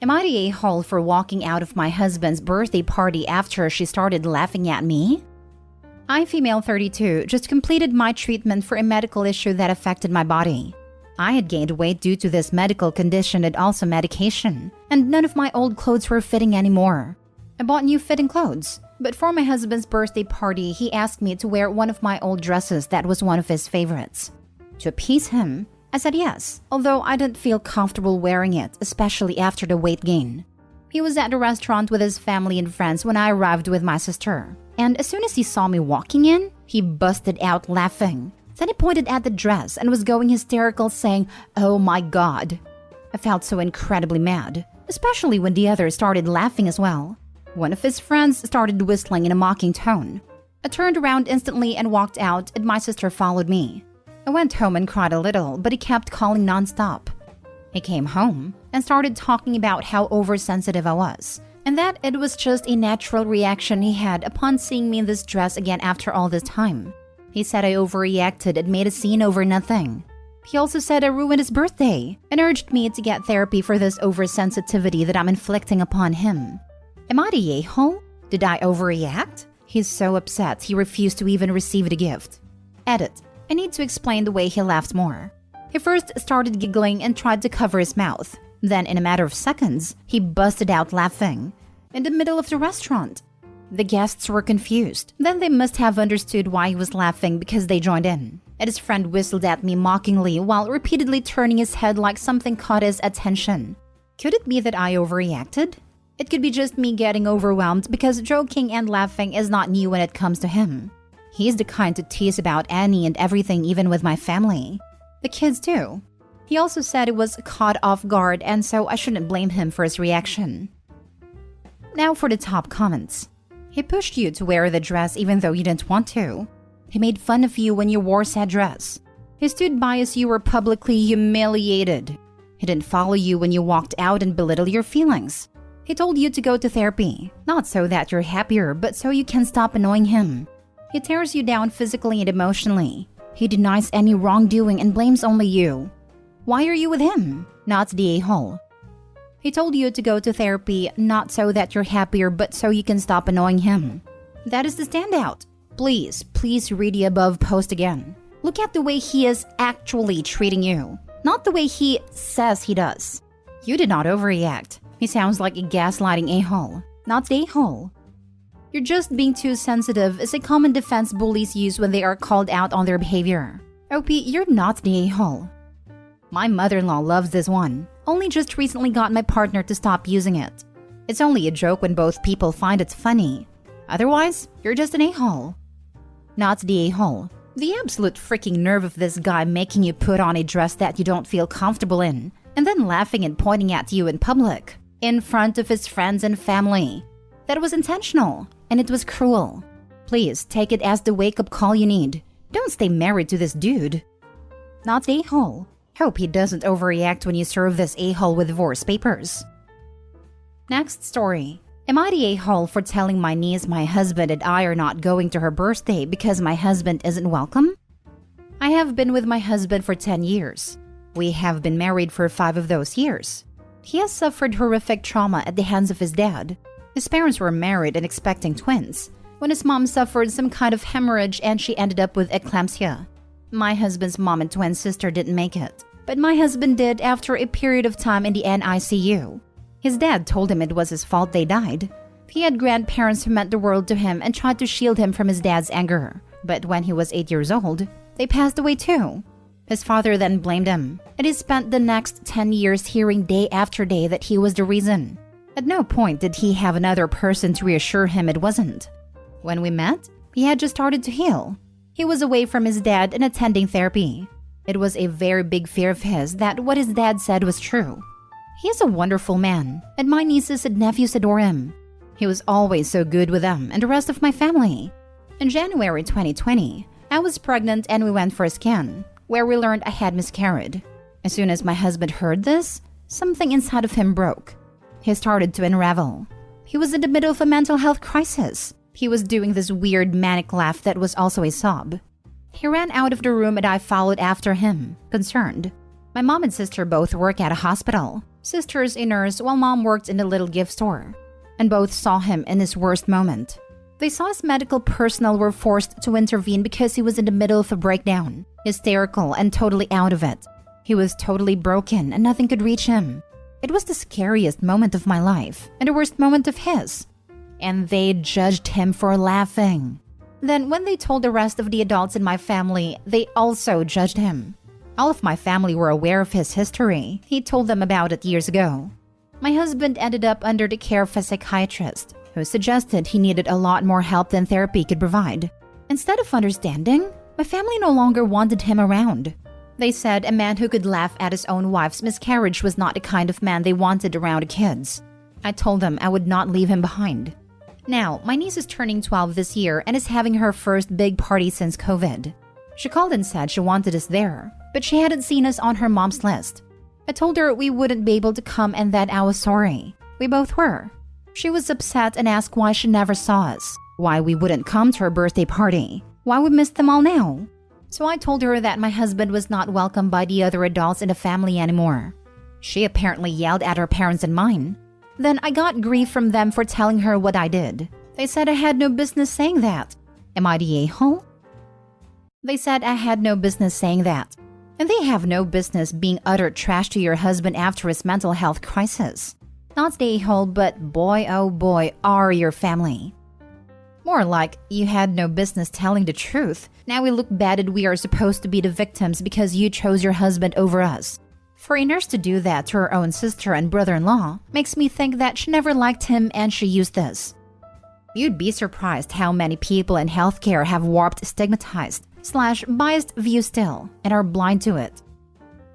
Am I the a-hole for walking out of my husband's birthday party after she started laughing at me? I, female 32, just completed my treatment for a medical issue that affected my body. I had gained weight due to this medical condition and also medication, and none of my old clothes were fitting anymore. I bought new fitting clothes, but for my husband's birthday party, he asked me to wear one of my old dresses that was one of his favorites. To appease him, I said yes, although I didn't feel comfortable wearing it, especially after the weight gain. He was at the restaurant with his family and friends when I arrived with my sister, and as soon as he saw me walking in, he busted out laughing. Then he pointed at the dress and was going hysterical, saying, "Oh my God." I felt so incredibly mad, especially when the others started laughing as well. One of his friends started whistling in a mocking tone. I turned around instantly and walked out, and my sister followed me. I went home and cried a little, but he kept calling nonstop. He came home and started talking about how oversensitive I was, and that it was just a natural reaction he had upon seeing me in this dress again after all this time. He said I overreacted and made a scene over nothing. He also said I ruined his birthday and urged me to get therapy for this oversensitivity that I'm inflicting upon him. Am I the a-hole? Did I overreact? He's so upset he refused to even receive the gift. Edit. I need to explain the way he laughed more. He first started giggling and tried to cover his mouth. Then, in a matter of seconds, he busted out laughing. In the middle of the restaurant. The guests were confused. Then they must have understood why he was laughing because they joined in. And his friend whistled at me mockingly while repeatedly turning his head like something caught his attention. Could it be that I overreacted? It could be just me getting overwhelmed because joking and laughing is not new when it comes to him. He's the kind to tease about any and everything, even with my family. The kids too. He also said it was caught off guard, and so I shouldn't blame him for his reaction. Now for the top comments. He pushed you to wear the dress even though you didn't want to. He made fun of you when you wore said dress. He stood by as you were publicly humiliated. He didn't follow you when you walked out and belittled your feelings. He told you to go to therapy, not so that you're happier, but so you can stop annoying him. He tears you down physically and emotionally. He denies any wrongdoing and blames only you. Why are you with him? Not the a-hole. He told you to go to therapy, not so that you're happier, but so you can stop annoying him. That is the standout. Please read the above post again. Look at the way he is actually treating you, not the way he says he does. You did not overreact. He sounds like a gaslighting a-hole, not the a-hole. You're just being too sensitive is a common defense bullies use when they are called out on their behavior. OP, you're not the a-hole. My mother-in-law loves this one. Only just recently got my partner to stop using it. It's only a joke when both people find it funny. Otherwise, you're just an a-hole. Not the a-hole. The absolute freaking nerve of this guy making you put on a dress that you don't feel comfortable in, and then laughing and pointing at you in public, in front of his friends and family. That was intentional, and it was cruel. Please take it as the wake-up call you need. Don't stay married to this dude. Not the a-hole. Hope he doesn't overreact when you serve this a-hole with divorce papers. Next story. Am I the a-hole for telling my niece my husband and I are not going to her birthday because my husband isn't welcome? I have been with my husband for 10 years. We have been married for 5 of those years. He has suffered horrific trauma at the hands of his dad. His parents were married and expecting twins, when his mom suffered some kind of hemorrhage and she ended up with eclampsia. My husband's mom and twin sister didn't make it, but my husband did after a period of time in the NICU. His dad told him it was his fault they died. He had grandparents who meant the world to him and tried to shield him from his dad's anger, but when he was 8 years old, they passed away too. His father then blamed him, and he spent the next 10 years hearing day after day that he was the reason. At no point did he have another person to reassure him it wasn't. When we met, he had just started to heal. He was away from his dad and attending therapy. It was a very big fear of his that what his dad said was true. He is a wonderful man, and my nieces and nephews adore him. He was always so good with them and the rest of my family. In January 2020, I was pregnant and we went for a scan, where we learned I had miscarried. As soon as my husband heard this, something inside of him broke. He started to unravel. He was in the middle of a mental health crisis. He was doing this weird manic laugh that was also a sob. He ran out of the room and I followed after him, concerned. My mom and sister both work at a hospital. Sister's a nurse while mom worked in a little gift store. And both saw him in his worst moment. They saw his medical personnel were forced to intervene because he was in the middle of a breakdown, hysterical and totally out of it. He was totally broken and nothing could reach him. It was the scariest moment of my life and the worst moment of his. And they judged him for laughing. Then when they told the rest of the adults in my family, they also judged him. All of my family were aware of his history. He told them about it years ago. My husband ended up under the care of a psychiatrist who suggested he needed a lot more help than therapy could provide. Instead of understanding, my family no longer wanted him around. They said a man who could laugh at his own wife's miscarriage was not the kind of man they wanted around the kids. I told them I would not leave him behind. Now, my niece is turning 12 this year and is having her first big party since COVID. She called and said she wanted us there, but she hadn't seen us on her mom's list. I told her we wouldn't be able to come and that I was sorry. We both were. She was upset and asked why she never saw us, why we wouldn't come to her birthday party, why we missed them all now. So I told her that my husband was not welcome by the other adults in the family anymore. She apparently yelled at her parents and mine. Then I got grief from them for telling her what I did. They said I had no business saying that. Am I the a-hole? They said I had no business saying that. And they have no business being utter trash to your husband after his mental health crisis. Not the a-hole, but boy oh boy are your family. More like, you had no business telling the truth. Now we look bad and we are supposed to be the victims because you chose your husband over us. For a nurse to do that to her own sister and brother-in-law makes me think that she never liked him and she used this. You'd be surprised how many people in healthcare have warped, stigmatized, / biased views still and are blind to it.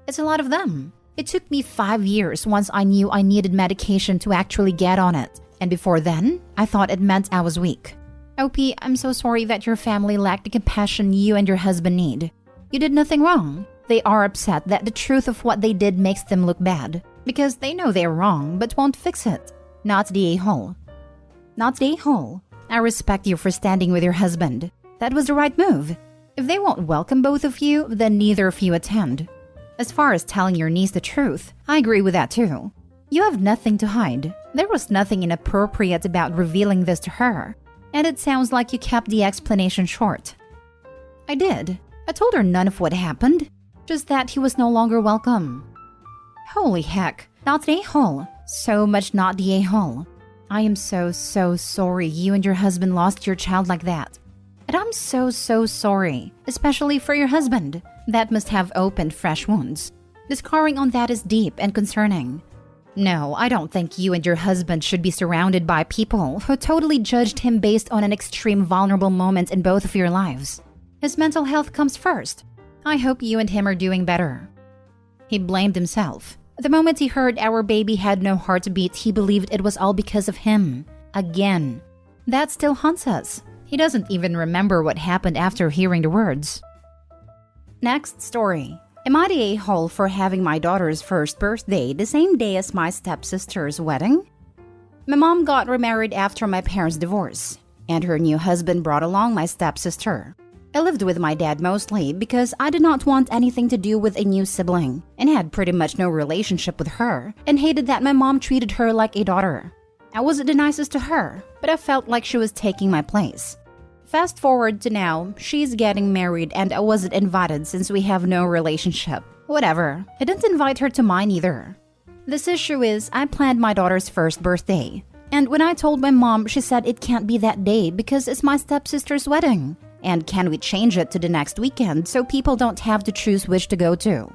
It's a lot of them. It took me 5 years once I knew I needed medication to actually get on it. And before then, I thought it meant I was weak. OP, I'm so sorry that your family lacked the compassion you and your husband need. You did nothing wrong. They are upset that the truth of what they did makes them look bad. Because they know they're wrong but won't fix it. Not the a-hole. Not the a-hole. I respect you for standing with your husband. That was the right move. If they won't welcome both of you, then neither of you attend. As far as telling your niece the truth, I agree with that too. You have nothing to hide. There was nothing inappropriate about revealing this to her. And it sounds like you kept the explanation short. I did. I told her none of what happened. Just that he was no longer welcome. Holy heck, not the a-hole. So much not the a-hole. I am so sorry you and your husband lost your child like that. And I'm so sorry, especially for your husband. That must have opened fresh wounds. The scarring on that is deep and concerning. No, I don't think you and your husband should be surrounded by people who totally judged him based on an extreme vulnerable moment in both of your lives. His mental health comes first. I hope you and him are doing better. He blamed himself. The moment he heard our baby had no heartbeat, he believed it was all because of him. Again. That still haunts us. He doesn't even remember what happened after hearing the words. Next story. Am I the a-hole for having my daughter's first birthday the same day as my stepsister's wedding? My mom got remarried after my parents' divorce, and her new husband brought along my stepsister. I lived with my dad mostly because I did not want anything to do with a new sibling and had pretty much no relationship with her and hated that my mom treated her like a daughter. I wasn't the nicest to her, but I felt like she was taking my place. Fast forward to now, she's getting married and I wasn't invited since we have no relationship. Whatever, I didn't invite her to mine either. This issue is I planned my daughter's first birthday. And when I told my mom, she said it can't be that day because it's my stepsister's wedding. And can we change it to the next weekend so people don't have to choose which to go to?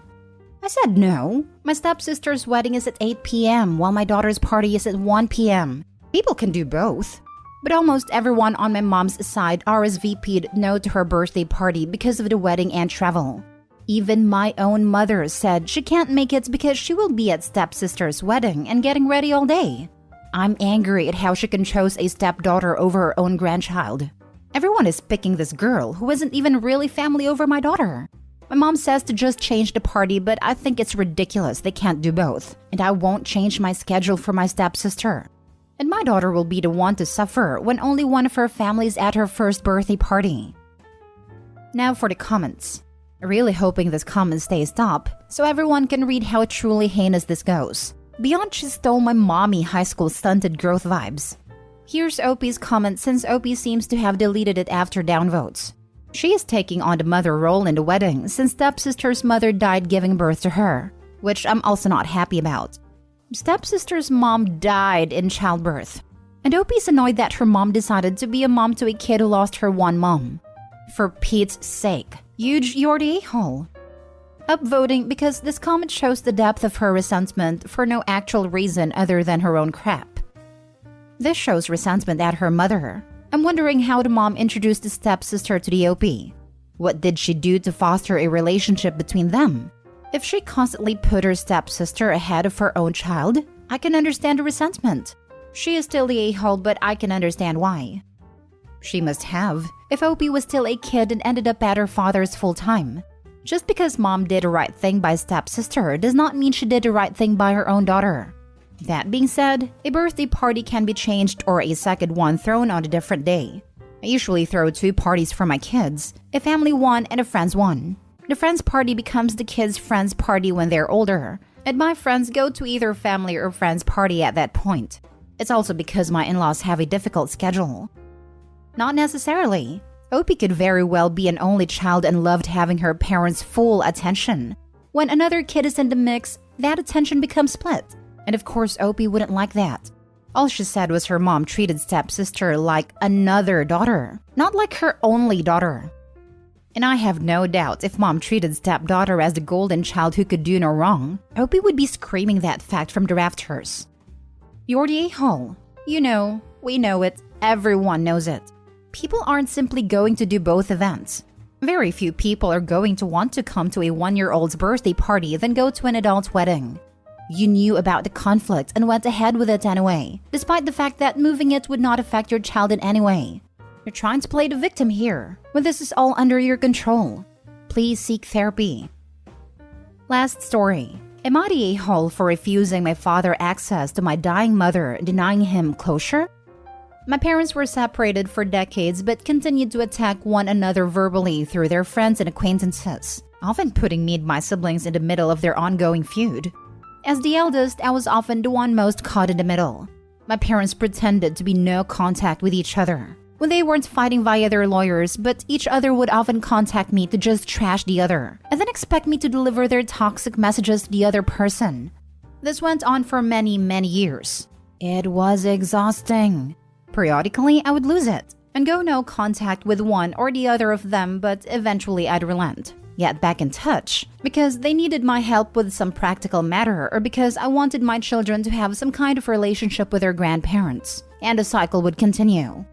I said no. My stepsister's wedding is at 8 p.m. while my daughter's party is at 1 p.m. People can do both. But almost everyone on my mom's side RSVP'd no to her birthday party because of the wedding and travel. Even my own mother said she can't make it because she will be at stepsister's wedding and getting ready all day. I'm angry at how she can choose a stepdaughter over her own grandchild. Everyone is picking this girl who isn't even really family over my daughter. My mom says to just change the party, but I think it's ridiculous they can't do both. And I won't change my schedule for my stepsister. And my daughter will be the one to suffer when only one of her families at her first birthday party. Now for the comments. Really hoping this comment stays top, so everyone can read how truly heinous this goes. Beyond she stole my mommy high school stunted growth vibes. Here's OP's comment since OP seems to have deleted it after downvotes. She is taking on the mother role in the wedding since stepsister's mother died giving birth to her, which I'm also not happy about. Stepsister's mom died in childbirth, and OP's annoyed that her mom decided to be a mom to a kid who lost her one mom. For Pete's sake, huge you're the a-hole. Upvoting because this comment shows the depth of her resentment for no actual reason other than her own crap. This shows resentment at her mother. I'm wondering how the mom introduced the stepsister to the OP. What did she do to foster a relationship between them? If she constantly put her stepsister ahead of her own child, I can understand the resentment. She is still the a-hole, but I can understand why. She must have, if OP was still a kid and ended up at her father's full-time. Just because mom did the right thing by stepsister does not mean she did the right thing by her own daughter. That being said, a birthday party can be changed or a second one thrown on a different day. I usually throw 2 parties for my kids, a family one and a friends one. The friends party becomes the kids' friends party when they're older, and my friends go to either family or friends party at that point. It's also because my in-laws have a difficult schedule. Not necessarily. OP could very well be an only child and loved having her parents' full attention. When another kid is in the mix, that attention becomes split. And of course, OP wouldn't like that. All she said was her mom treated stepsister like another daughter, not like her only daughter. And I have no doubt if mom treated stepdaughter as the golden child who could do no wrong, OP would be screaming that fact from the rafters. You're the a-hole. You know, we know it, everyone knows it. People aren't simply going to do both events. Very few people are going to want to come to a 1-year-old's birthday party than go to an adult wedding. You knew about the conflict and went ahead with it anyway, despite the fact that moving it would not affect your child in any way. You're trying to play the victim here, when this is all under your control. Please seek therapy. Last story. Am I the a-hole for refusing my father access to my dying mother, denying him closure? My parents were separated for decades but continued to attack one another verbally through their friends and acquaintances, often putting me and my siblings in the middle of their ongoing feud. As the eldest, I was often the one most caught in the middle. My parents pretended to be no contact with each other when they weren't fighting via their lawyers, but each other would often contact me to just trash the other and then expect me to deliver their toxic messages to the other person. This went on for many, many years. It was exhausting. Periodically, I would lose it and go no contact with one or the other of them, but eventually I'd relent. Get back in touch because they needed my help with some practical matter or because I wanted my children to have some kind of relationship with their grandparents, and the cycle would continue.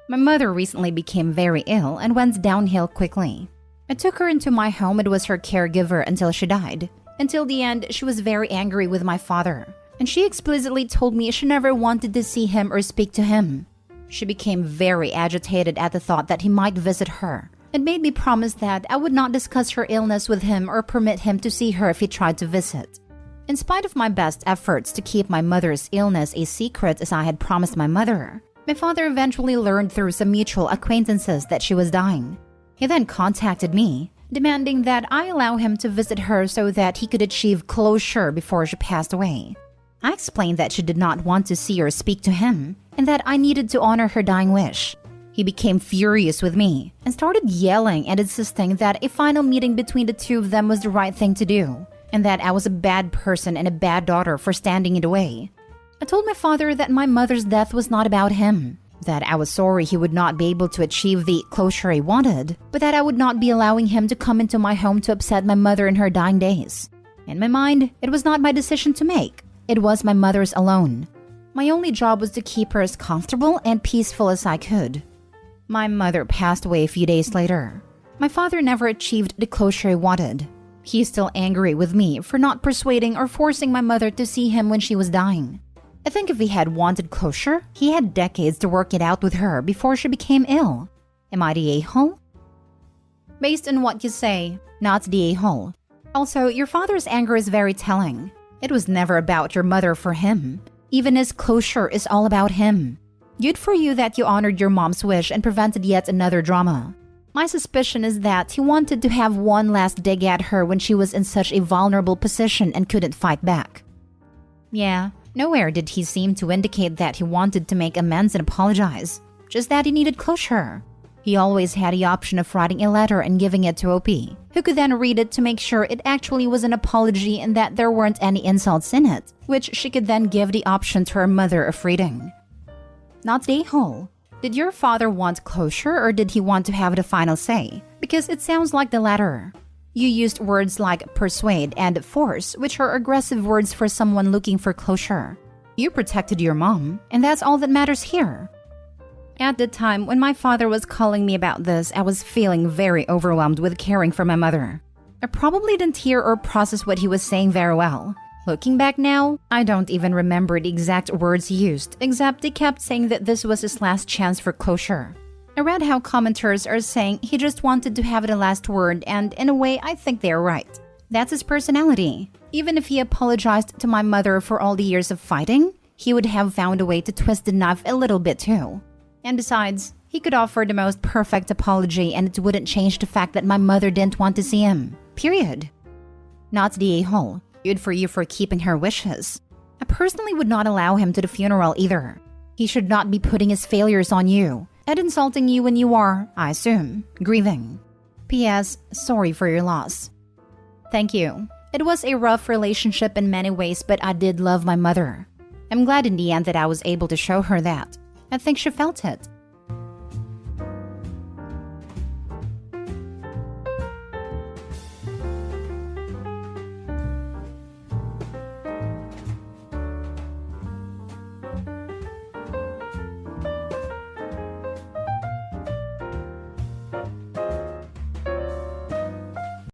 My mother recently became very ill and went downhill quickly. I took her into my home and was her caregiver until she died. Until the end, she was very angry with my father, and she explicitly told me she never wanted to see him or speak to him. She became very agitated at the thought that he might visit her, and made me promise that I would not discuss her illness with him or permit him to see her if he tried to visit. In spite of my best efforts to keep my mother's illness a secret as I had promised my mother, my father eventually learned through some mutual acquaintances that she was dying. He then contacted me, demanding that I allow him to visit her so that he could achieve closure before she passed away. I explained that she did not want to see or speak to him, and that I needed to honor her dying wish. He became furious with me and started yelling and insisting that a final meeting between the two of them was the right thing to do, and that I was a bad person and a bad daughter for standing in the way. I told my father that my mother's death was not about him, that I was sorry he would not be able to achieve the closure he wanted, but that I would not be allowing him to come into my home to upset my mother in her dying days. In my mind, it was not my decision to make. It was my mother's alone. My only job was to keep her as comfortable and peaceful as I could. My mother passed away a few days later. My father never achieved the closure he wanted. He's still angry with me for not persuading or forcing my mother to see him when she was dying. I think if he had wanted closure, he had decades to work it out with her before she became ill. Am I the a-hole? Based on what you say, not the a-hole. Also, your father's anger is very telling. It was never about your mother for him. Even his closure is all about him. Good for you that you honored your mom's wish and prevented yet another drama. My suspicion is that he wanted to have one last dig at her when she was in such a vulnerable position and couldn't fight back. Yeah, nowhere did he seem to indicate that he wanted to make amends and apologize, just that he needed closure. He always had the option of writing a letter and giving it to OP, who could then read it to make sure it actually was an apology and that there weren't any insults in it, which she could then give the option to her mother of reading. Not the a-hole. Did your father want closure or did he want to have the final say? Because it sounds like the latter. You used words like persuade and force, which are aggressive words for someone looking for closure. You protected your mom, and that's all that matters here. At the time when my father was calling me about this, I was feeling very overwhelmed with caring for my mother. I probably didn't hear or process what he was saying very well. Looking back now, I don't even remember the exact words used, except he kept saying that this was his last chance for closure. I read how commenters are saying he just wanted to have the last word, and in a way, I think they're right. That's his personality. Even if he apologized to my mother for all the years of fighting, he would have found a way to twist the knife a little bit too. And besides, he could offer the most perfect apology and it wouldn't change the fact that my mother didn't want to see him. Period. Not the a-hole. Good for you for keeping her wishes. I personally would not allow him to the funeral either. He should not be putting his failures on you and insulting you when you are, I assume, grieving. P.S. Sorry for your loss. Thank you. It was a rough relationship in many ways, but I did love my mother. I'm glad in the end that I was able to show her that. I think she felt it.